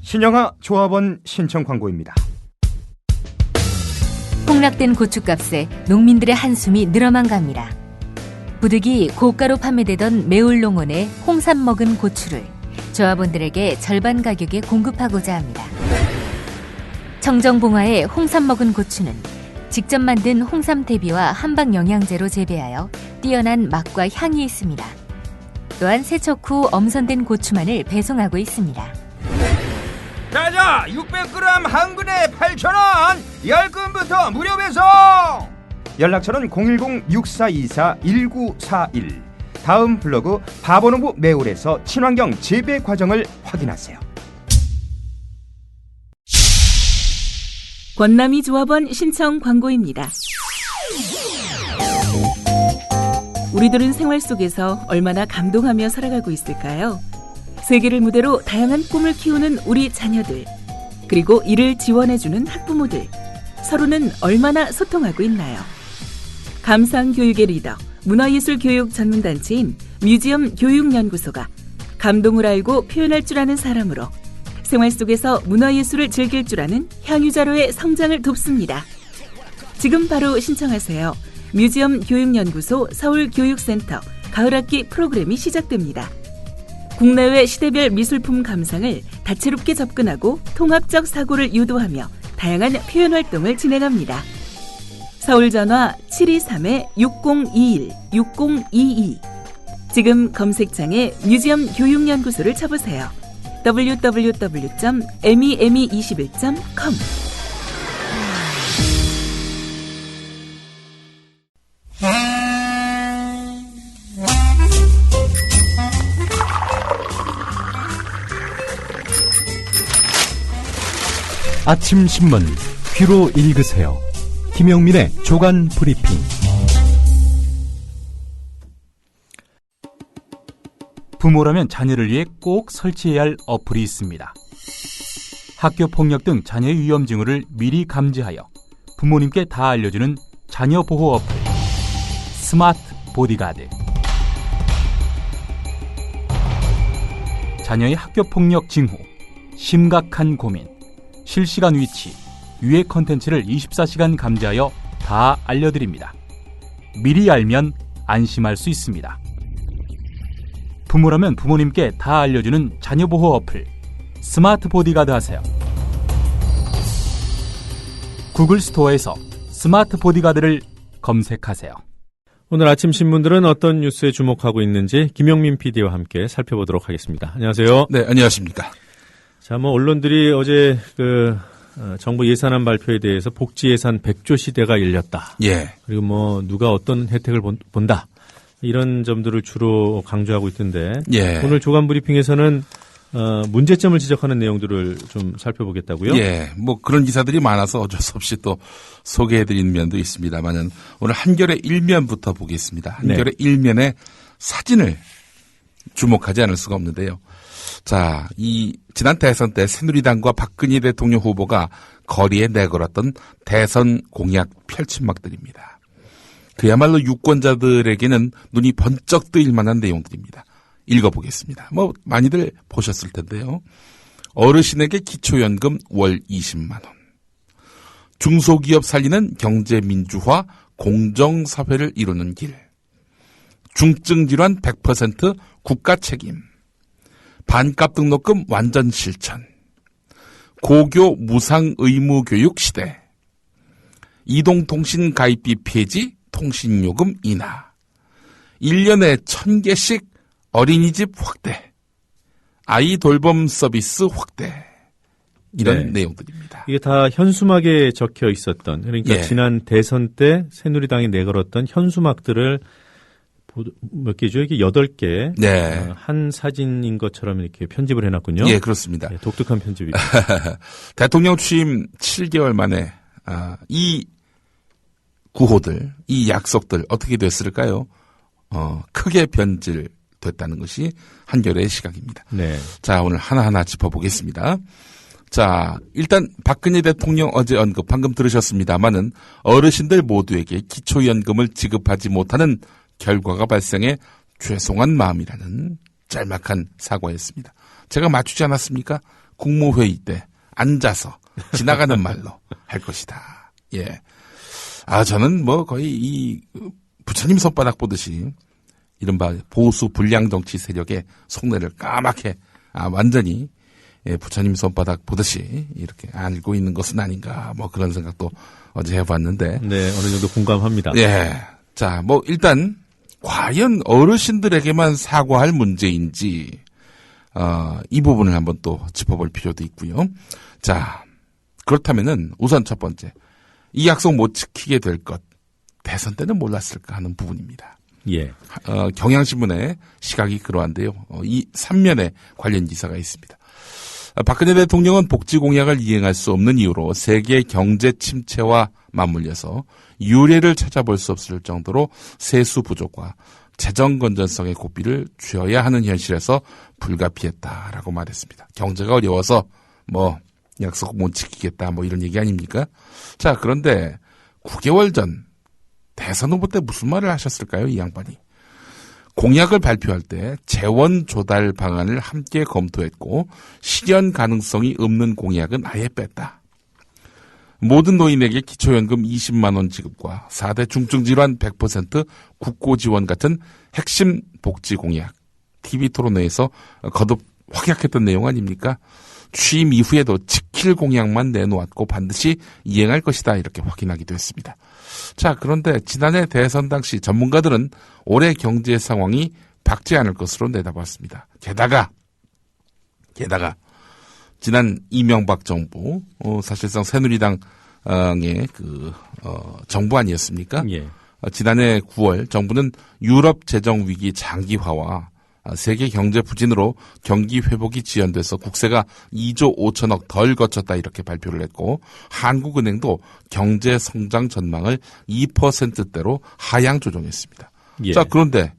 신영하 조합원 신청 광고입니다. 폭락된 고춧값에 농민들의 한숨이 늘어만 갑니다. 부득이 고가로 판매되던 매울농원의 홍삼 먹은 고추를 조합원들에게 절반 가격에 공급하고자 합니다. 청정봉화의 홍삼 먹은 고추는 직접 만든 홍삼 대비와 한방 영양제로 재배하여 뛰어난 맛과 향이 있습니다. 또한 세척 후 엄선된 고추만을 배송하고 있습니다. 자자, 600g 한 근에 8,000원, 10근부터 무료 배송. 연락처는 010-6424-1941. 다음 블로그 바보농부 매울에서 친환경 재배 과정을 확인하세요. 권남이 조합원 신청 광고입니다. 우리들은 생활 속에서 얼마나 감동하며 살아가고 있을까요? 세계를 무대로 다양한 꿈을 키우는 우리 자녀들, 그리고 이를 지원해주는 학부모들, 서로는 얼마나 소통하고 있나요? 감상교육의 리더, 문화예술교육 전문단체인 뮤지엄 교육연구소가 감동을 알고 표현할 줄 아는 사람으로 생활 속에서 문화예술을 즐길 줄 아는 향유자로의 성장을 돕습니다. 지금 바로 신청하세요. 뮤지엄 교육연구소 서울교육센터 가을학기 프로그램이 시작됩니다. 국내외 시대별 미술품 감상을 다채롭게 접근하고 통합적 사고를 유도하며 다양한 표현 활동을 진행합니다. 서울 전화 723-6021-6022. 지금 검색창에 뮤지엄 교육연구소를 쳐보세요. www.meme21.com. 아침 신문 귀로 읽으세요. 김영민의 조간 브리핑. 부모라면 자녀를 위해 꼭 설치해야 할 어플이 있습니다. 학교 폭력 등 자녀의 위험 징후를 미리 감지하여 부모님께 다 알려주는 자녀 보호 어플 스마트 보디가드. 자녀의 학교 폭력 징후, 심각한 고민, 실시간 위치, 유해 컨텐츠를 24시간 감지하여 다 알려드립니다. 미리 알면 안심할 수 있습니다. 부모라면 부모님께 다 알려주는 자녀보호 어플 스마트 보디가드 하세요. 구글 스토어에서 스마트 보디가드를 검색하세요. 오늘 아침 신문들은 어떤 뉴스에 주목하고 있는지 김영민 PD와 함께 살펴보도록 하겠습니다. 안녕하세요. 네, 안녕하십니까. 자, 언론들이 어제 정부 예산안 발표에 대해서 복지 예산 100조 시대가 열렸다. 예. 그리고 누가 어떤 혜택을 본다. 이런 점들을 주로 강조하고 있던데. 예. 오늘 조간 브리핑에서는 문제점을 지적하는 내용들을 좀 살펴보겠다고요? 예. 그런 기사들이 많아서 어쩔 수 없이 또 소개해드리는 면도 있습니다만은 오늘 한겨레 1면부터 보겠습니다. 한겨레 1면의 사진을 주목하지 않을 수가 없는데요. 자, 지난 대선 때 새누리당과 박근혜 대통령 후보가 거리에 내걸었던 대선 공약 펼침막들입니다. 그야말로 유권자들에게는 눈이 번쩍 뜨일 만한 내용들입니다. 읽어보겠습니다. 많이들 보셨을 텐데요. 어르신에게 기초연금 월 20만 원. 중소기업 살리는 경제민주화 공정사회를 이루는 길. 중증질환 100% 국가 책임. 반값 등록금 완전 실천. 고교 무상 의무 교육 시대. 이동통신 가입비 폐지, 통신요금 인하. 1년에 1,000개씩 어린이집 확대. 아이 돌봄 서비스 확대. 이런 내용들입니다. 이게 다 현수막에 적혀 있었던, 그러니까 지난 대선 때 새누리당이 내걸었던 현수막들을 몇 개죠? 이게 8개. 네. 한 사진인 것처럼 이렇게 편집을 해놨군요. 예, 그렇습니다. 네, 독특한 편집이죠. 대통령 취임 7개월 만에 이 구호들, 이 약속들 어떻게 됐을까요? 크게 변질됐다는 것이 한겨레의 시각입니다. 네. 자, 오늘 하나하나 짚어보겠습니다. 자, 일단 박근혜 대통령 어제 언급 방금 들으셨습니다마는 어르신들 모두에게 기초연금을 지급하지 못하는 결과가 발생해 죄송한 마음이라는 짤막한 사과였습니다. 제가 맞추지 않았습니까? 국무회의 때 앉아서 지나가는 말로 할 것이다. 예. 저는 뭐 거의 이 부처님 손바닥 보듯이 이른바 보수 불량 정치 세력의 속내를 까맣게 완전히 부처님 손바닥 보듯이 이렇게 알고 있는 것은 아닌가 뭐 그런 생각도 어제 해봤는데. 네, 어느 정도 공감합니다. 예. 자, 뭐 일단 과연 어르신들에게만 사과할 문제인지 이 부분을 한번 또 짚어볼 필요도 있고요. 자, 그렇다면은 우선 첫 번째 이 약속 못 지키게 될 것 대선 때는 몰랐을까 하는 부분입니다. 예. 경향신문의 시각이 그러한데요. 이 3면에 관련 기사가 있습니다. 박근혜 대통령은 복지 공약을 이행할 수 없는 이유로 세계 경제 침체와 맞물려서 유례를 찾아볼 수 없을 정도로 세수 부족과 재정 건전성의 고삐를 쥐어야 하는 현실에서 불가피했다라고 말했습니다. 경제가 어려워서 뭐 약속 못 지키겠다 뭐 이런 얘기 아닙니까? 자, 그런데 9개월 전 대선 후보 때 무슨 말을 하셨을까요, 이 양반이? 공약을 발표할 때 재원 조달 방안을 함께 검토했고 실현 가능성이 없는 공약은 아예 뺐다. 모든 노인에게 기초연금 20만 원 지급과 4대 중증질환 100% 국고 지원 같은 핵심 복지 공약. TV토론회에서 거듭 확약했던 내용 아닙니까? 취임 이후에도 지킬 공약만 내놓았고 반드시 이행할 것이다 이렇게 확인하기도 했습니다. 자, 그런데 지난해 대선 당시 전문가들은 올해 경제 상황이 밝지 않을 것으로 내다봤습니다. 게다가 지난 이명박 정부 사실상 새누리당의 정부 아니었습니까? 예. 지난해 9월 정부는 유럽 재정 위기 장기화와 세계 경제 부진으로 경기 회복이 지연돼서 국세가 2조 5천억 덜 거쳤다 이렇게 발표를 했고 한국은행도 경제 성장 전망을 2%대로 하향 조정했습니다. 예. 자, 그런데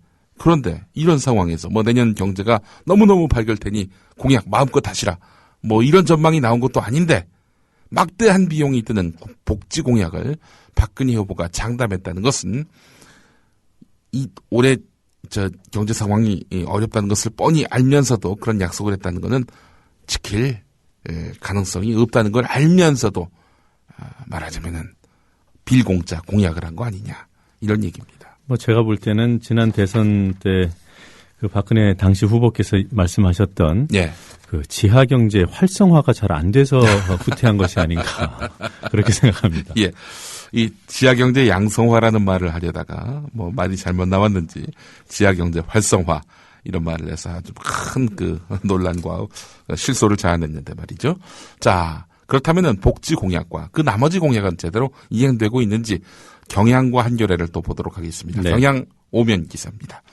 이런 상황에서 뭐 내년 경제가 너무너무 밝을 테니 공약 마음껏 하시라 뭐 이런 전망이 나온 것도 아닌데 막대한 비용이 드는 복지 공약을 박근혜 후보가 장담했다는 것은 이 올해 경제 상황이 어렵다는 것을 뻔히 알면서도 그런 약속을 했다는 것은 지킬 가능성이 없다는 걸 알면서도 말하자면은 빌공짜 공약을 한 거 아니냐 이런 얘기입니다. 뭐 제가 볼 때는 지난 대선 때 그 박근혜 당시 후보께서 말씀하셨던 예. 그 지하 경제 활성화가 잘 안 돼서 후퇴한 것이 아닌가 그렇게 생각합니다. 예. 이 지하경제 양성화라는 말을 하려다가 뭐 말이 잘못 나왔는지 지하경제 활성화 이런 말을 해서 아주 큰 그 논란과 실소를 자아냈는데 말이죠. 자, 그렇다면은 복지 공약과 그 나머지 공약은 제대로 이행되고 있는지 경향과 한겨레를 또 보도록 하겠습니다. 네. 경향 5면 기사입니다.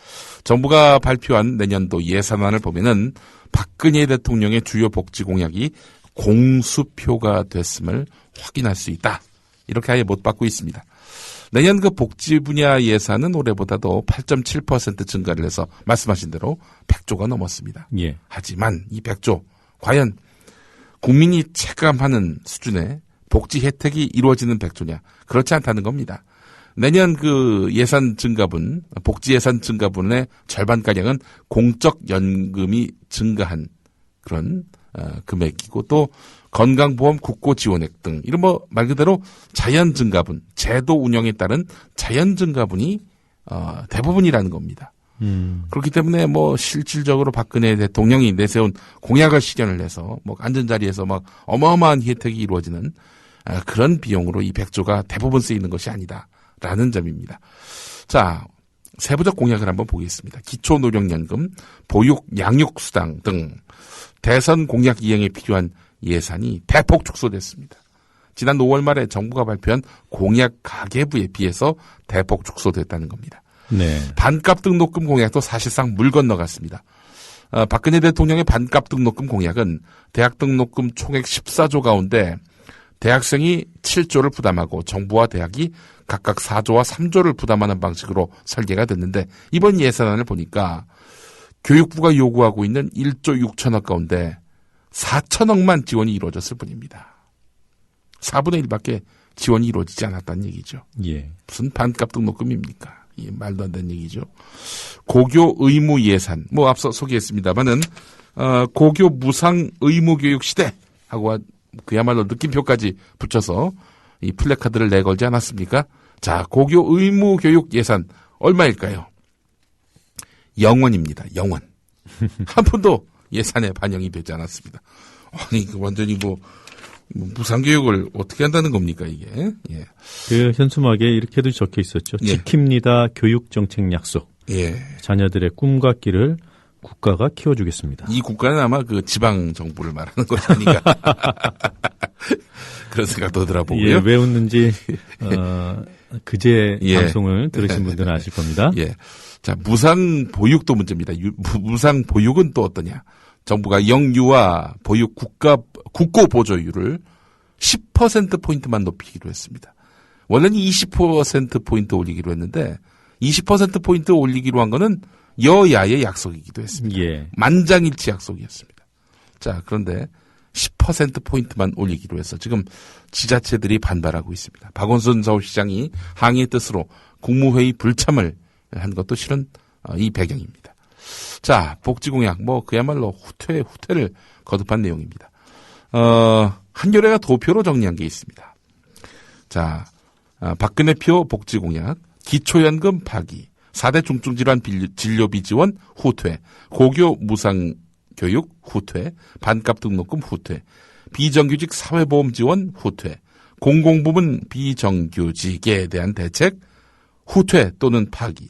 정부가 발표한 내년도 예산안을 보면은 박근혜 대통령의 주요 복지 공약이 공수표가 됐음을 확인할 수 있다. 이렇게 아예 못 받고 있습니다. 내년 그 복지 분야 예산은 올해보다도 8.7% 증가를 해서 말씀하신 대로 100조가 넘었습니다. 예. 하지만 이 100조 과연 국민이 체감하는 수준의 복지 혜택이 이루어지는 100조냐? 그렇지 않다는 겁니다. 내년 그 예산 증가분, 복지 예산 증가분의 절반가량은 공적 연금이 증가한 그런 금액이고 또 건강보험 국고 지원액 등 이런 뭐 말 그대로 자연 증가분, 제도 운영에 따른 자연 증가분이 대부분이라는 겁니다. 그렇기 때문에 뭐 실질적으로 박근혜 대통령이 내세운 공약을 실현을 해서 뭐 앉은 자리에서 막 어마어마한 혜택이 이루어지는 그런 비용으로 이 100조가 대부분 쓰이는 것이 아니다라는 점입니다. 자, 세부적 공약을 한번 보겠습니다. 기초노령연금, 보육, 양육수당 등 대선 공약 이행에 필요한 예산이 대폭 축소됐습니다. 지난 5월 말에 정부가 발표한 공약 가계부에 비해서 대폭 축소됐다는 겁니다. 네. 반값 등록금 공약도 사실상 물 건너갔습니다. 박근혜 대통령의 반값 등록금 공약은 대학 등록금 총액 14조 가운데 대학생이 7조를 부담하고 정부와 대학이 각각 4조와 3조를 부담하는 방식으로 설계가 됐는데 이번 예산안을 보니까 교육부가 요구하고 있는 1조 6천억 가운데 4천억만 지원이 이루어졌을 뿐입니다. 4분의 1밖에 지원이 이루어지지 않았다는 얘기죠. 예. 무슨 반값 등록금입니까? 말도 안 되는 얘기죠. 고교 의무 예산, 뭐 앞서 소개했습니다만은 고교 무상 의무교육 시대 하고 그야말로 느낌표까지 붙여서 이 플래카드를 내걸지 않았습니까? 자, 고교 의무교육 예산 얼마일까요? 0원입니다. 0원. 한 푼도 예산에 반영이 되지 않았습니다. 아니, 완전히 무상교육을 어떻게 한다는 겁니까, 이게? 예. 그 현수막에 이렇게도 적혀 있었죠. 예. 지킵니다. 교육정책 약속. 예. 자녀들의 꿈과 길을 국가가 키워주겠습니다. 이 국가는 아마 그 지방 정부를 말하는 것이 아닌가. 그런 생각도 들어보고요. 예, 왜 웃는지, 그제 예. 방송을 들으신 분들은 아실 겁니다. 예. 자, 무상 보육도 문제입니다. 무상 보육은 또 어떠냐? 정부가 영유아 보육 국고 보조율을 10%포인트만 높이기로 했습니다. 원래는 20%포인트 올리기로 했는데 20%포인트 올리기로 한 거는 여야의 약속이기도 했습니다. 예. 만장일치 약속이었습니다. 자, 그런데 10%포인트만 올리기로 해서 지금 지자체들이 반발하고 있습니다. 박원순 서울시장이 항의의 뜻으로 국무회의 불참을 한 것도 실은 이 배경입니다. 자, 복지공약 그야말로 후퇴를 거듭한 내용입니다. 한겨레가 도표로 정리한 게 있습니다. 자, 박근혜 표 복지공약, 기초연금 파기, 4대 중증질환 진료비 지원 후퇴, 고교 무상교육 후퇴, 반값 등록금 후퇴, 비정규직 사회보험 지원 후퇴, 공공부문 비정규직에 대한 대책 후퇴 또는 파기,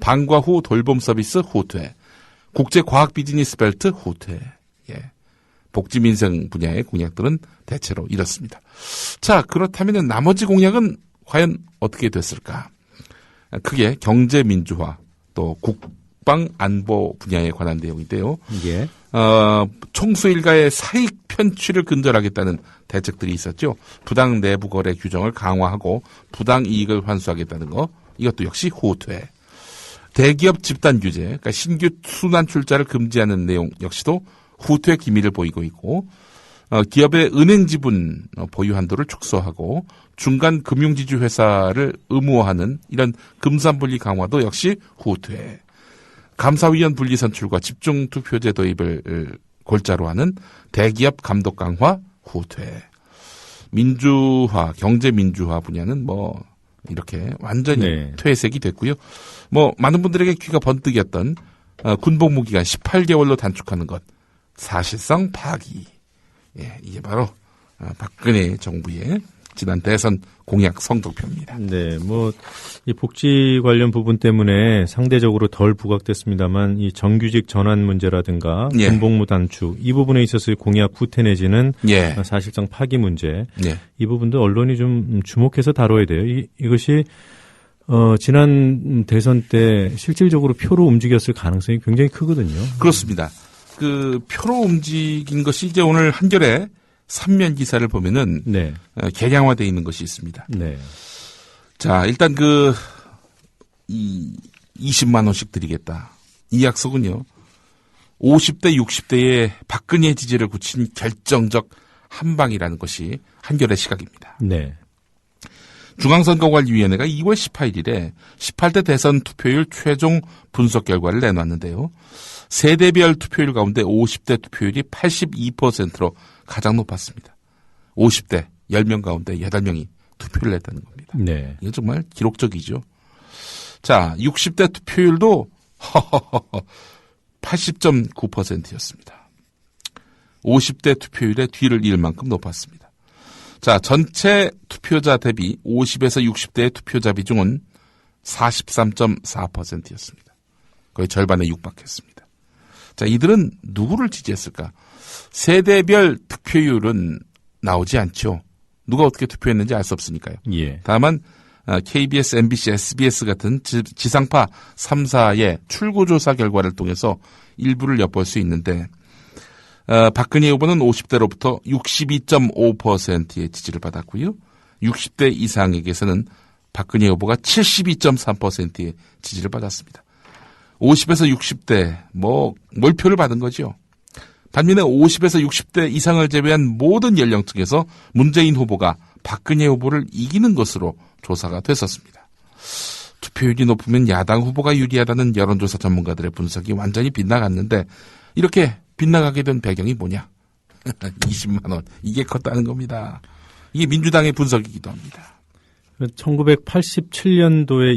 방과 후 돌봄 서비스 후퇴, 국제과학 비즈니스 벨트 후퇴. 예. 복지 민생 분야의 공약들은 대체로 이렇습니다. 자, 그렇다면 나머지 공약은 과연 어떻게 됐을까? 크게 경제 민주화, 또 국방 안보 분야에 관한 내용인데요. 예. 총수 일가의 사익 편취를 근절하겠다는 대책들이 있었죠. 부당 내부 거래 규정을 강화하고 부당 이익을 환수하겠다는 거, 이것도 역시 후퇴. 대기업 집단 규제, 그러니까 신규 순환 출자를 금지하는 내용 역시도 후퇴 기미를 보이고 있고, 기업의 은행 지분 보유 한도를 축소하고 중간 금융지주 회사를 의무화하는 이런 금산분리 강화도 역시 후퇴. 감사위원 분리 선출과 집중 투표제 도입을 골자로 하는 대기업 감독 강화 후퇴. 민주화, 경제 민주화 분야는 이렇게 완전히 네. 퇴색이 됐고요. 많은 분들에게 귀가 번뜩였던 군복무 기간 18개월로 단축하는 것 사실상 파기. 예, 이게 바로 박근혜 정부의 지난 대선 공약 성적표입니다. 네, 이 복지 관련 부분 때문에 상대적으로 덜 부각됐습니다만 이 정규직 전환 문제라든가 예. 군복무 단축 이 부분에 있어서의 공약 후퇴 내지는 예. 사실상 파기 문제 예. 이 부분도 언론이 좀 주목해서 다뤄야 돼요. 이것이 지난 대선 때 실질적으로 표로 움직였을 가능성이 굉장히 크거든요. 그렇습니다. 그 표로 움직인 것이 이제 오늘 한겨레 3면 기사를 보면은 네. 개량화되어 있는 것이 있습니다. 네. 자, 일단 20만 원씩 드리겠다. 이 약속은요. 50대, 60대의 박근혜 지지를 굳힌 결정적 한방이라는 것이 한겨레 시각입니다. 네. 중앙선거관리위원회가 2월 18일에 18대 대선 투표율 최종 분석 결과를 내놨는데요. 세대별 투표율 가운데 50대 투표율이 82%로 가장 높았습니다. 50대 10명 가운데 8명이 투표를 했다는 겁니다. 네. 이거 정말 기록적이죠. 자, 60대 투표율도 80.9%였습니다. 50대 투표율의 뒤를 이을 만큼 높았습니다. 자, 전체 투표자 대비 50에서 60대의 투표자 비중은 43.4%였습니다. 거의 절반에 육박했습니다. 자, 이들은 누구를 지지했을까? 세대별 투표율은 나오지 않죠. 누가 어떻게 투표했는지 알 수 없으니까요. 예. 다만 KBS, MBC, SBS 같은 지상파 3사의 출구조사 결과를 통해서 일부를 엿볼 수 있는데 박근혜 후보는 50대로부터 62.5%의 지지를 받았고요. 60대 이상에게서는 박근혜 후보가 72.3%의 지지를 받았습니다. 50에서 60대 몰표를 받은 거죠. 반면에 50에서 60대 이상을 제외한 모든 연령층에서 문재인 후보가 박근혜 후보를 이기는 것으로 조사가 됐었습니다. 투표율이 높으면 야당 후보가 유리하다는 여론조사 전문가들의 분석이 완전히 빗나갔는데 이렇게 빗나가게 된 배경이 뭐냐? 20만 원. 이게 컸다는 겁니다. 이게 민주당의 분석이기도 합니다. 1987년도에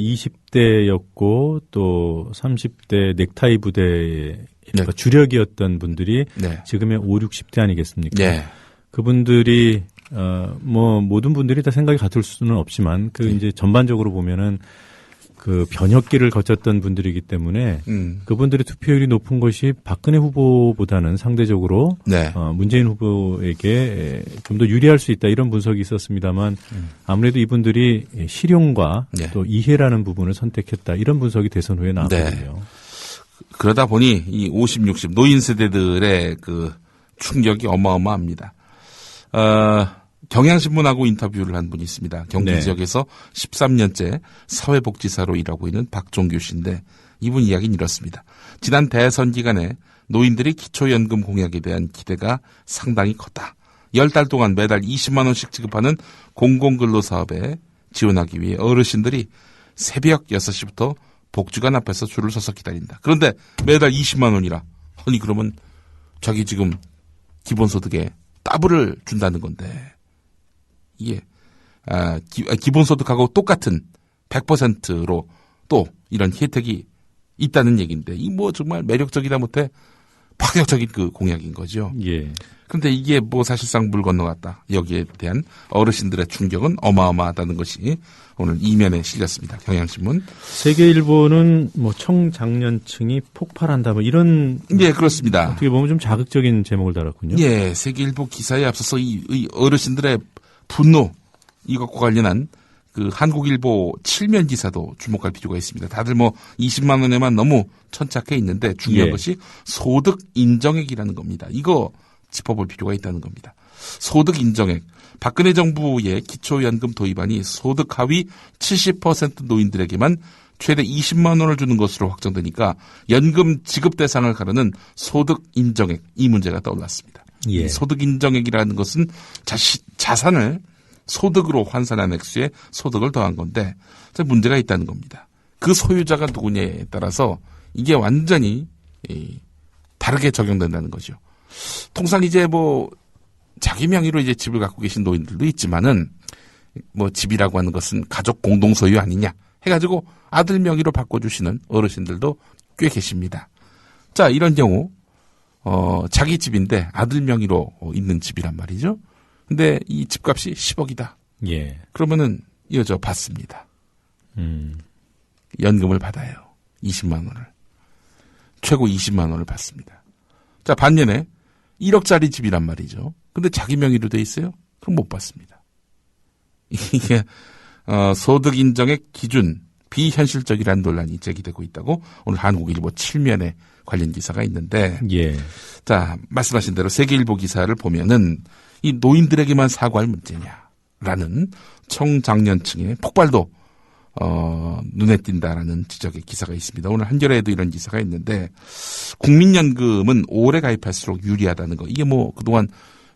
20대였고 또 30대 넥타이 부대의 네. 주력이었던 분들이 네. 지금의 5, 60대 아니겠습니까? 네. 그분들이 뭐 모든 분들이 다 생각이 같을 수는 없지만 이제 전반적으로 보면은 그 변혁기를 거쳤던 분들이기 때문에 그분들의 투표율이 높은 것이 박근혜 후보보다는 상대적으로 네. 문재인 후보에게 좀 더 유리할 수 있다 이런 분석이 있었습니다만 아무래도 이분들이 실용과 네. 또 이해라는 부분을 선택했다 이런 분석이 대선 후에 나왔거든요. 네. 그러다 보니 이 50, 60 노인 세대들의 그 충격이 어마어마합니다. 경향신문하고 인터뷰를 한 분이 있습니다. 경기 네. 지역에서 13년째 사회복지사로 일하고 있는 박종규 씨인데 이분 이야기는 이렇습니다. 지난 대선 기간에 노인들이 기초연금 공약에 대한 기대가 상당히 컸다. 10달 동안 매달 20만 원씩 지급하는 공공근로사업에 지원하기 위해 어르신들이 새벽 6시부터 복지관 앞에서 줄을 서서 기다린다. 그런데 매달 20만 원이라. 아니 그러면 자기 지금 기본소득에 더블을 준다는 건데 이게 기본소득하고 똑같은 100%로 또 이런 혜택이 있다는 얘기인데 이 뭐 정말 매력적이다 못해 파격적인 그 공약인 거죠. 예. 그런데 이게 뭐 사실상 물 건너갔다. 여기에 대한 어르신들의 충격은 어마어마하다는 것이 오늘 이면에 실렸습니다. 경향신문. 세계일보는 뭐 청장년층이 폭발한다 뭐 이런 예, 그렇습니다. 어떻게 보면 좀 자극적인 제목을 달았군요. 예, 세계일보 기사에 앞서서 이 어르신들의 분노 이것과 관련한 그 한국일보 7면 기사도 주목할 필요가 있습니다. 다들 뭐 20만 원에만 너무 천착해 있는데 중요한 예. 것이 소득 인정액이라는 겁니다. 이거 짚어볼 필요가 있다는 겁니다. 소득 인정액. 박근혜 정부의 기초연금 도입안이 소득 하위 70% 노인들에게만 최대 20만 원을 주는 것으로 확정되니까 연금 지급 대상을 가르는 소득 인정액 이 문제가 떠올랐습니다. 예. 이 소득 인정액이라는 것은 자산을 소득으로 환산한 액수에 소득을 더한 건데 문제가 있다는 겁니다. 그 소유자가 누구냐에 따라서 이게 완전히 다르게 적용된다는 거죠. 통상 이제 뭐 자기 명의로 이제 집을 갖고 계신 노인들도 있지만은 뭐 집이라고 하는 것은 가족 공동 소유 아니냐 해가지고 아들 명의로 바꿔주시는 어르신들도 꽤 계십니다. 자, 이런 경우 자기 집인데 아들 명의로 있는 집이란 말이죠. 근데 이 집값이 10억이다. 예. 그러면은 이어져 받습니다. 연금을 받아요. 20만 원을. 최고 20만 원을 받습니다. 자, 반면에 1억짜리 집이란 말이죠. 근데 자기 명의로 돼 있어요? 그럼 못 받습니다. 이게 소득 인정액 기준 비현실적이라는 논란이 제기되고 있다고 오늘 한국일보 7면에 관련 기사가 있는데 예. 자, 말씀하신 대로 세계일보 기사를 보면은 이 노인들에게만 사과할 문제냐라는 청장년층의 폭발도 눈에 띈다라는 지적의 기사가 있습니다. 오늘 한겨레에도 이런 기사가 있는데 국민연금은 오래 가입할수록 유리하다는 거. 이게 뭐 그동안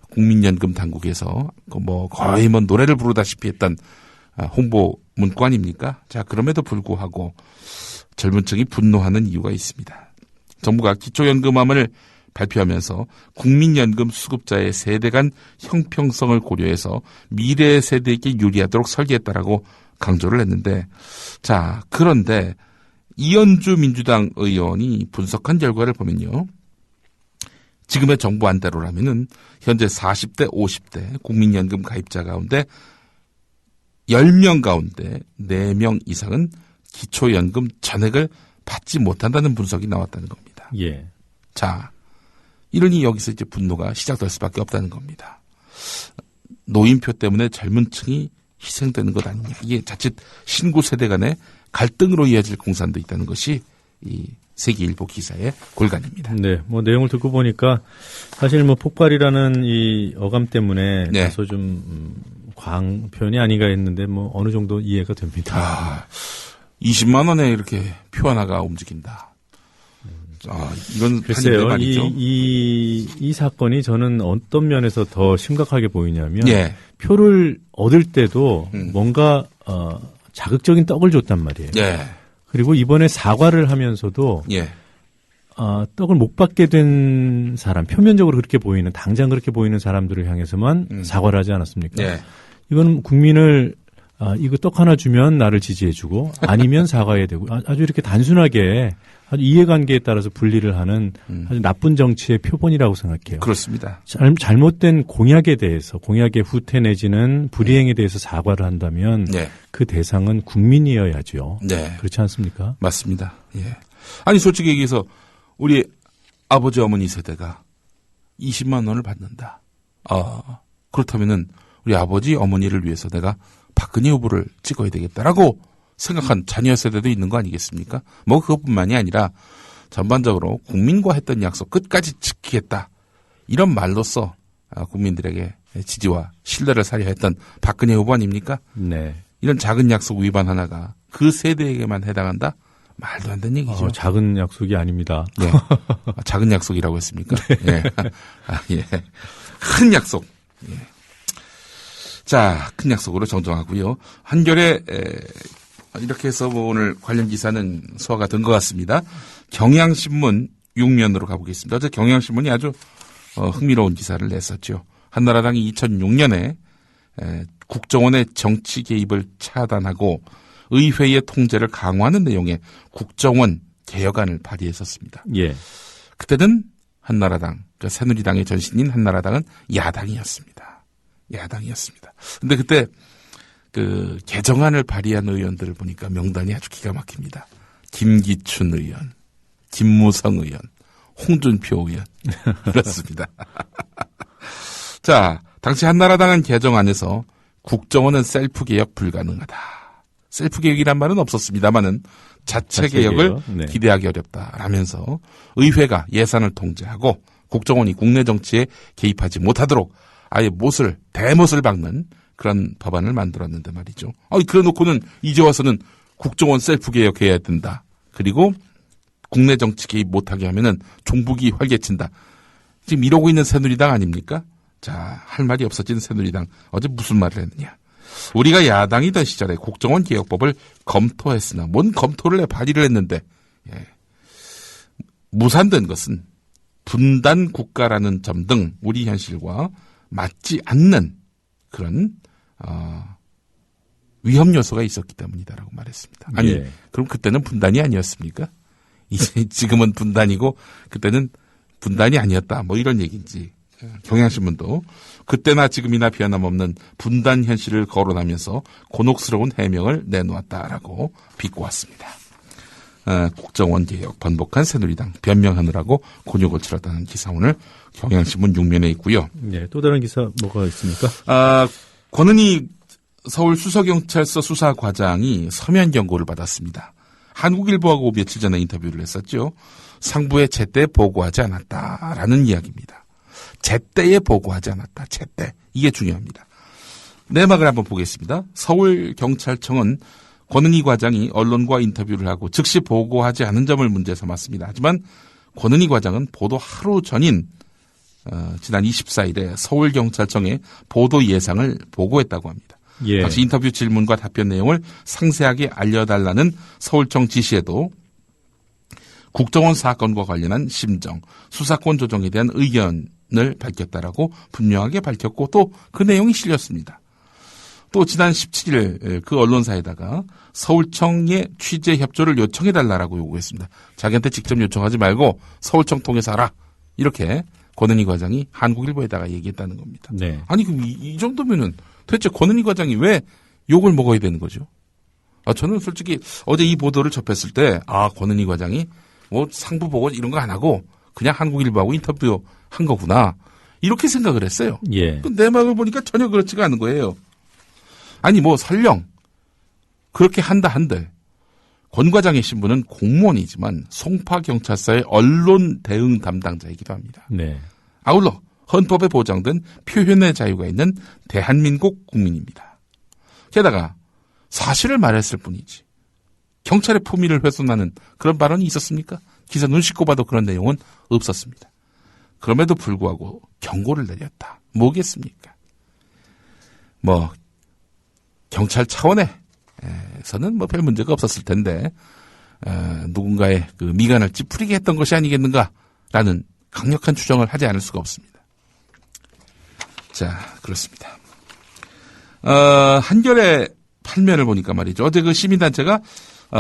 국민연금 당국에서 뭐 거의 뭐 노래를 부르다시피 했던 홍보 문구 아닙니까? 자, 그럼에도 불구하고 젊은 층이 분노하는 이유가 있습니다. 정부가 기초연금안을 발표하면서 국민연금 수급자의 세대 간 형평성을 고려해서 미래 세대에게 유리하도록 설계했다라고 강조를 했는데 자, 그런데 이현주 민주당 의원이 분석한 결과를 보면요. 지금의 정부 안대로라면은 현재 40대, 50대 국민연금 가입자 가운데 10명 가운데 4명 이상은 기초연금 전액을 받지 못한다는 분석이 나왔다는 겁니다. 예. 자, 이러니 여기서 이제 분노가 시작될 수밖에 없다는 겁니다. 노인표 때문에 젊은 층이 희생되는 것 아니냐. 이게 자칫 신구 세대 간의 갈등으로 이어질 공산도 있다는 것이 이 세계일보 기사의 골간입니다. 네, 뭐 내용을 듣고 보니까 사실 뭐 폭발이라는 이 어감 때문에 네. 다소 좀 광편이 아닌가 했는데 뭐 어느 정도 이해가 됩니다. 20만 원에 이렇게 표 하나가 움직인다. 이건 글쎄요, 말이죠. 이 사건이 저는 어떤 면에서 더 심각하게 보이냐면 예. 표를 얻을 때도 뭔가 자극적인 떡을 줬단 말이에요. 예. 그리고 이번에 사과를 하면서도 예. 떡을 못 받게 된 사람, 표면적으로 그렇게 보이는, 당장 그렇게 보이는 사람들을 향해서만 사과를 하지 않았습니까? 네. 이건 국민을 이거 떡 하나 주면 나를 지지해주고 아니면 사과해야 되고 아주 이렇게 단순하게 아주 이해관계에 따라서 분리를 하는 아주 나쁜 정치의 표본이라고 생각해요. 그렇습니다. 잘못된 공약에 대해서, 공약의 후퇴 내지는 불이행에 대해서 사과를 한다면 네. 그 대상은 국민이어야죠. 네. 그렇지 않습니까? 맞습니다. 예. 아니 솔직히 얘기해서 우리 아버지 어머니 세대가 20만 원을 받는다. 그렇다면은 우리 아버지 어머니를 위해서 내가 박근혜 후보를 찍어야 되겠다라고 생각한 자녀 세대도 있는 거 아니겠습니까? 뭐 그것뿐만이 아니라 전반적으로 국민과 했던 약속 끝까지 지키겠다. 이런 말로써 국민들에게 지지와 신뢰를 사려 했던 박근혜 후보 아닙니까? 네. 이런 작은 약속 위반 하나가 그 세대에게만 해당한다? 말도 안 되는 얘기죠. 작은 약속이 아닙니다. 네. 작은 약속이라고 했습니까? 네. 예. 큰 약속. 예. 자, 큰 약속으로 정정하고요. 한결에 이렇게 해서 뭐 오늘 관련 기사는 소화가 된 것 같습니다. 경향신문 6면으로 가보겠습니다. 어제 경향신문이 아주 흥미로운 기사를 냈었죠. 한나라당이 2006년에 국정원의 정치 개입을 차단하고 의회의 통제를 강화하는 내용의 국정원 개혁안을 발의했었습니다. 예. 그때는 한나라당, 그러니까 새누리당의 전신인 한나라당은 야당이었습니다. 근데 그때 그 개정안을 발의한 의원들을 보니까 명단이 아주 기가 막힙니다. 김기춘 의원, 김무성 의원, 홍준표 의원. 그렇습니다. 자, 당시 한나라당은 개정안에서 국정원은 셀프 개혁 불가능하다. 셀프 개혁이란 말은 없었습니다만은 자체 개혁을 네. 기대하기 어렵다라면서 의회가 예산을 통제하고 국정원이 국내 정치에 개입하지 못하도록 아예 대못을 박는 그런 법안을 만들었는데 말이죠. 그래 놓고는 이제 와서는 국정원 셀프 개혁해야 된다. 그리고 국내 정치 개입 못하게 하면은 종북이 활개친다. 지금 이러고 있는 새누리당 아닙니까? 자, 할 말이 없어진 새누리당. 어제 무슨 말을 했느냐. 우리가 야당이던 시절에 국정원 개혁법을 검토했으나 뭔 검토를 발의를 했는데 무산된 것은 분단 국가라는 점 등 우리 현실과 맞지 않는 그런 위험 요소가 있었기 때문이다라고 말했습니다. 아니 예. 그럼 그때는 분단이 아니었습니까? 이제 지금은 분단이고 그때는 분단이 아니었다. 뭐 이런 얘기인지. 경향신문도 그때나 지금이나 변함없는 분단 현실을 거론하면서 곤혹스러운 해명을 내놓았다라고 비꼬았습니다. 국정원 개혁 번복한 새누리당 변명하느라고 곤욕을 치렀다는 기사 오늘 경향신문 6면에 있고요. 네, 또 다른 기사 뭐가 있습니까? 권은희 서울 수서경찰서 수사과장이 서면 경고를 받았습니다. 한국일보하고 며칠 전에 인터뷰를 했었죠. 상부에 제때 보고하지 않았다라는 이야기입니다. 제때에 보고하지 않았다. 제때. 이게 중요합니다. 내막을 한번 보겠습니다. 서울경찰청은 권은희 과장이 언론과 인터뷰를 하고 즉시 보고하지 않은 점을 문제 삼았습니다. 하지만 권은희 과장은 보도 하루 전인 지난 24일에 서울경찰청에 보도 예상을 보고했다고 합니다. 예. 당시 인터뷰 질문과 답변 내용을 상세하게 알려달라는 서울청 지시에도 국정원 사건과 관련한 심정, 수사권 조정에 대한 의견을 밝혔다라고 분명하게 밝혔고 또 그 내용이 실렸습니다. 또 지난 17일 그 언론사에다가 서울청의 취재 협조를 요청해달라고 요구했습니다. 자기한테 직접 요청하지 말고 서울청 통해서 하라. 이렇게 권은희 과장이 한국일보에다가 얘기했다는 겁니다. 네. 아니 그럼 이 정도면은 도대체 권은희 과장이 왜 욕을 먹어야 되는 거죠? 저는 솔직히 어제 이 보도를 접했을 때 권은희 과장이 뭐 상부 보고 이런 거 안 하고 그냥 한국일보하고 인터뷰 한 거구나. 이렇게 생각을 했어요. 예. 내막을 보니까 전혀 그렇지가 않은 거예요. 아니 뭐 설령 그렇게 한들 권 과장의 신분은 공무원이지만 송파경찰서의 언론 대응 담당자이기도 합니다. 네. 아울러 헌법에 보장된 표현의 자유가 있는 대한민국 국민입니다. 게다가 사실을 말했을 뿐이지 경찰의 품위를 훼손하는 그런 발언이 있었습니까? 기사 눈 씻고 봐도 그런 내용은 없었습니다. 그럼에도 불구하고 경고를 내렸다. 뭐겠습니까? 뭐 경찰 차원에서는 뭐 별 문제가 없었을 텐데 누군가의 그 미간을 찌푸리게 했던 것이 아니겠는가라는 강력한 추정을 하지 않을 수가 없습니다. 자, 그렇습니다. 한겨레 판면을 보니까 말이죠. 어제 그 시민단체가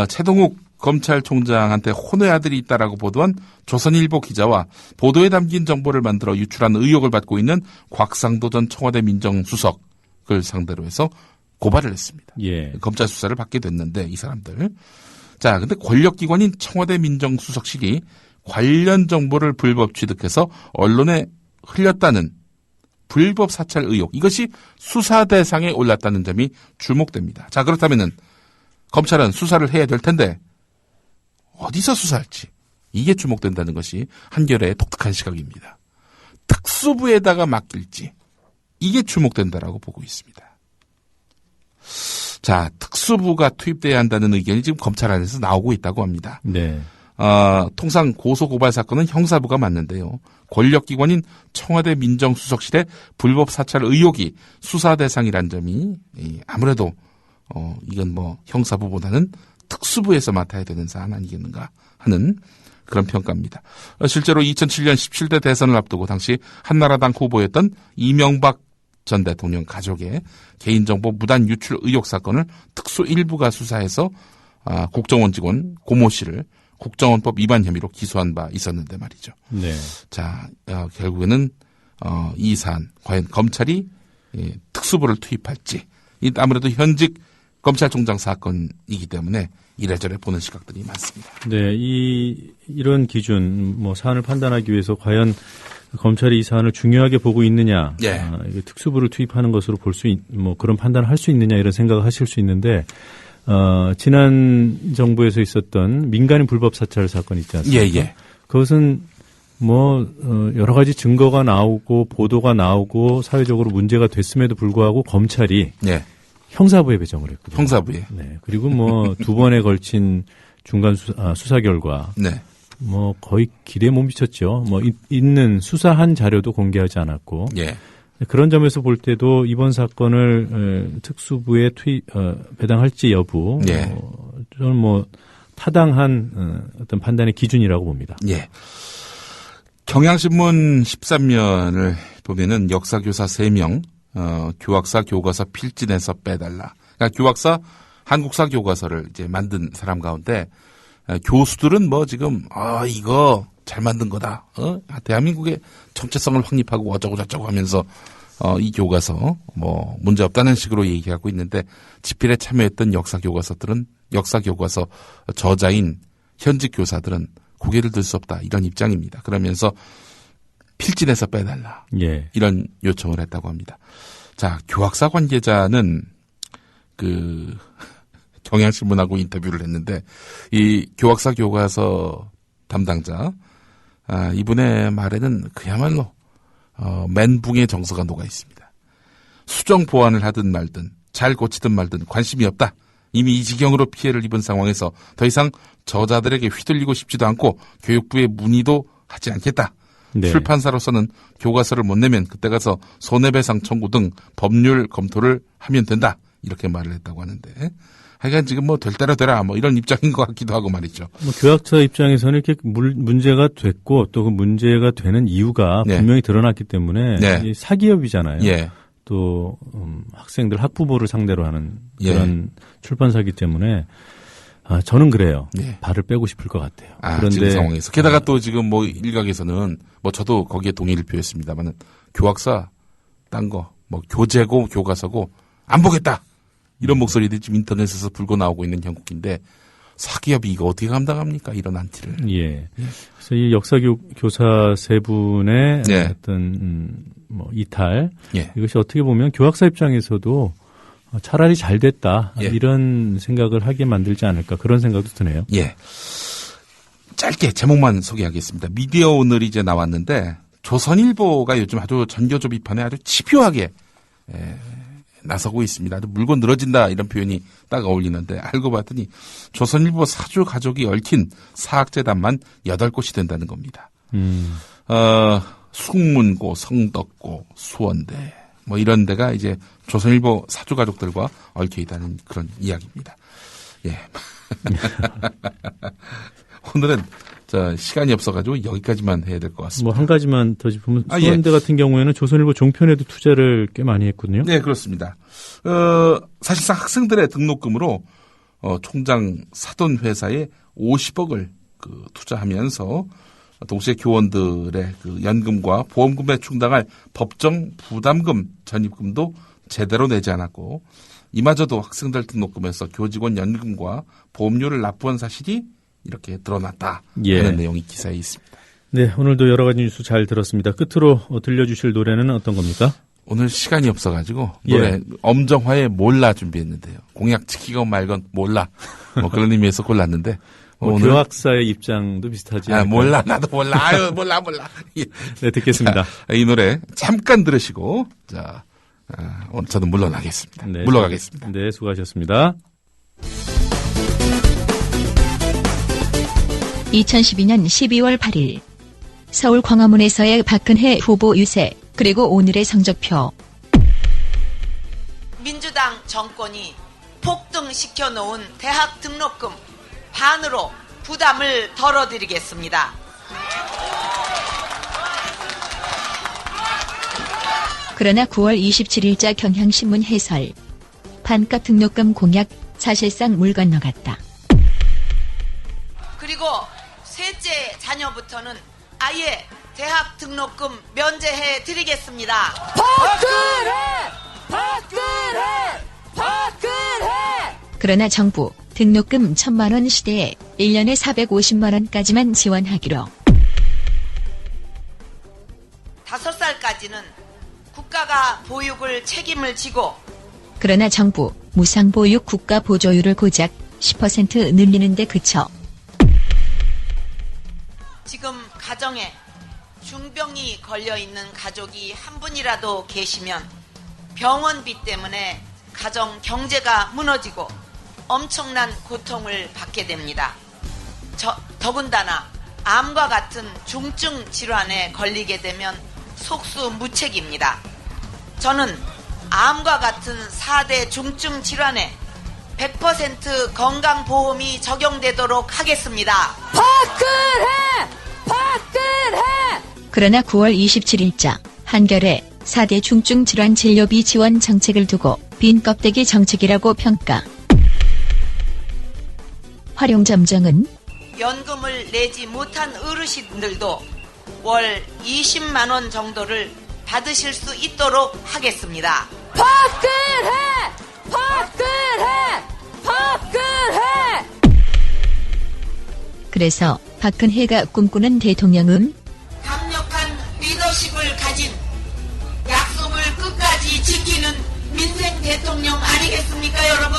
최동욱 검찰총장한테 혼의 아들이 있다라고 보도한 조선일보 기자와 보도에 담긴 정보를 만들어 유출한 의혹을 받고 있는 곽상도 전 청와대 민정수석을 상대로 해서 고발을 했습니다. 예. 검찰 수사를 받게 됐는데 이 사람들. 자, 근데 권력기관인 청와대 민정수석실이 관련 정보를 불법 취득해서 언론에 흘렸다는 불법 사찰 의혹, 이것이 수사 대상에 올랐다는 점이 주목됩니다. 자, 그렇다면은 검찰은 수사를 해야 될 텐데 어디서 수사할지 이게 주목된다는 것이 한겨레의 독특한 시각입니다. 특수부에다가 맡길지 이게 주목된다라고 보고 있습니다. 자, 특수부가 투입돼야 한다는 의견이 지금 검찰 안에서 나오고 있다고 합니다. 네. 통상 고소고발 사건은 형사부가 맡는데요. 권력기관인 청와대 민정수석실의 불법 사찰 의혹이 수사 대상이란 점이 아무래도 이건 뭐 형사부보다는 특수부에서 맡아야 되는 사안 아니겠는가 하는 그런 평가입니다. 실제로 2007년 17대 대선을 앞두고 당시 한나라당 후보였던 이명박 전 대통령 가족의 개인정보 무단 유출 의혹 사건을 특수 1부가 수사해서 국정원 직원 고모 씨를 국정원법 위반 혐의로 기소한 바 있었는데 말이죠. 네. 자, 결국에는 이 사안 과연 검찰이 특수부를 투입할지, 이 아무래도 현직 검찰총장 사건이기 때문에 이래저래 보는 시각들이 많습니다. 네, 이런 기준, 사안을 판단하기 위해서 과연 검찰이 이 사안을 중요하게 보고 있느냐, 예. 이게 특수부를 투입하는 것으로 볼 수 그런 판단을 할 수 있느냐 이런 생각을 하실 수 있는데, 지난 정부에서 있었던 민간인 불법 사찰 사건 있지 않습니까? 예, 예. 그것은 여러 가지 증거가 나오고 보도가 나오고 사회적으로 문제가 됐음에도 불구하고 검찰이 예. 형사부에 배정을 했거든요. 형사부에. 네. 그리고 두 번에 걸친 중간 수사 결과. 네. 거의 기대에 못 미쳤죠. 있는 수사한 자료도 공개하지 않았고. 예. 그런 점에서 볼 때도 이번 사건을 특수부에 배당할지 여부. 예. 저는 타당한 어떤 판단의 기준이라고 봅니다. 예. 경향신문 13면을 보면은 역사교사 3명, 교학사 교과서 필진에서 빼달라. 그러니까 교학사 한국사 교과서를 이제 만든 사람 가운데 교수들은 지금 이거 잘 만든 거다. 대한민국의 정체성을 확립하고 어쩌고 저쩌고 하면서 이 교과서 문제 없다는 식으로 얘기하고 있는데 집필에 참여했던 역사 교과서 저자인 현직 교사들은 고개를 들 수 없다 이런 입장입니다. 그러면서 필진에서 빼달라. 예. 이런 요청을 했다고 합니다. 자, 교학사 관계자는 경향신문하고 인터뷰를 했는데 이 교학사 교과서 담당자 이분의 말에는 그야말로 멘붕의 정서가 녹아 있습니다. 수정 보완을 하든 말든 잘 고치든 말든 관심이 없다. 이미 이 지경으로 피해를 입은 상황에서 더 이상 저자들에게 휘둘리고 싶지도 않고 교육부에 문의도 하지 않겠다. 네. 출판사로서는 교과서를 못 내면 그때 가서 손해배상 청구 등 법률 검토를 하면 된다. 이렇게 말을 했다고 하는데 하여간 지금 될 대로 되라 이런 입장인 것 같기도 하고 말이죠. 교학자 입장에서는 이렇게 문제가 됐고 또 그 문제가 되는 이유가 네. 분명히 드러났기 때문에 네. 사기업이잖아요. 예. 또 학생들 학부모를 상대로 하는 그런 출판사기 때문에 저는 그래요. 예. 발을 빼고 싶을 것 같아요. 그런데 지금 상황에서 게다가 또 지금 일각에서는 저도 거기에 동의를 표했습니다만은 교학사 딴 거 교재고 교과서고 안 보겠다 이런 목소리들이 지금 인터넷에서 불고 나오고 있는 형국인데 사기업이 이거 어떻게 감당합니까 이런 안티를. 예. 그래서 이 역사교사 세 분의 예. 어떤 이탈 예. 이것이 어떻게 보면 교학사 입장에서도 차라리 잘 됐다 예. 이런 생각을 하게 만들지 않을까 그런 생각도 드네요. 예. 짧게 제목만 소개하겠습니다. 미디어 오늘이 이제 나왔는데 조선일보가 요즘 아주 전교조 비판에 아주 집요하게 나서고 있습니다. 아주 물고 늘어진다 이런 표현이 딱 어울리는데 알고 봤더니 조선일보 사주 가족이 얽힌 사학재단만 8곳이 된다는 겁니다. 숙문고, 성덕고, 수원대 이런 데가 이제 조선일보 사주 가족들과 얽혀 있다는 그런 이야기입니다. 예. 오늘은 시간이 없어가지고 여기까지만 해야 될 것 같습니다. 뭐 한 가지만 더 짚으면 예. 수원대 같은 경우에는 조선일보 종편에도 투자를 꽤 많이 했거든요. 네, 그렇습니다. 사실상 학생들의 등록금으로 총장 사돈 회사에 50억을 투자하면서 동시에 교원들의 연금과 보험금에 충당할 법정 부담금 전입금도 제대로 내지 않았고, 이마저도 학생들 등록금에서 교직원 연금과 보험료를 납부한 사실이 이렇게 드러났다 하는 내용이 기사에 있습니다. 네, 오늘도 여러 가지 뉴스 잘 들었습니다. 끝으로 들려주실 노래는 어떤 겁니까? 오늘 시간이 없어가지고 노래 엄정화의 몰라 준비했는데요. 공약 지키건 말건 몰라. 뭐 그런 의미에서 골랐는데 오늘 교학사의 입장도 비슷하지 않을까요? 몰라, 나도 몰라. 아유, 몰라. 예. 네, 듣겠습니다. 자, 이 노래 잠깐 들으시고 오늘 저는 물러나겠습니다. 네, 물러가겠습니다. 네, 수고하셨습니다. 2012년 12월 8일 서울 광화문에서의 박근혜 후보 유세, 그리고 오늘의 성적표. 민주당 정권이 폭등시켜 놓은 대학 등록금 반으로 부담을 덜어드리겠습니다. 그러나 9월 27일자 경향신문 해설. 반값 등록금 공약 사실상 물 건너갔다. 그리고 셋째 자녀부터는 아예 대학 등록금 면제해 드리겠습니다. 박근혜! 그러나 정부 등록금 1,000만 원 시대에 1년에 450만 원까지만 지원하기로. 5살까지는 국가가 보육을 책임을 지고, 그러나 정부 무상보육 국가 보조율을 고작 10% 늘리는 데 그쳐. 지금 가정에 중병이 걸려있는 가족이 한 분이라도 계시면 병원비 때문에 가정 경제가 무너지고 엄청난 고통을 받게 됩니다. 더군다나 암과 같은 중증 질환에 걸리게 되면 속수무책입니다. 저는 암과 같은 4대 중증 질환에 100% 건강보험이 적용되도록 하겠습니다. 그러나 9월 27일자 한겨레 4대 중증 질환 진료비 지원 정책을 두고 빈 껍데기 정책이라고 평가. 활용점정은 연금을 내지 못한 어르신들도 월 20만 원 정도를 받으실 수 있도록 하겠습니다. 그래서 박근혜가 꿈꾸는 대통령은 강력한 리더십을 가진, 약속을 끝까지 지키는 민생 대통령 아니겠습니까, 여러분?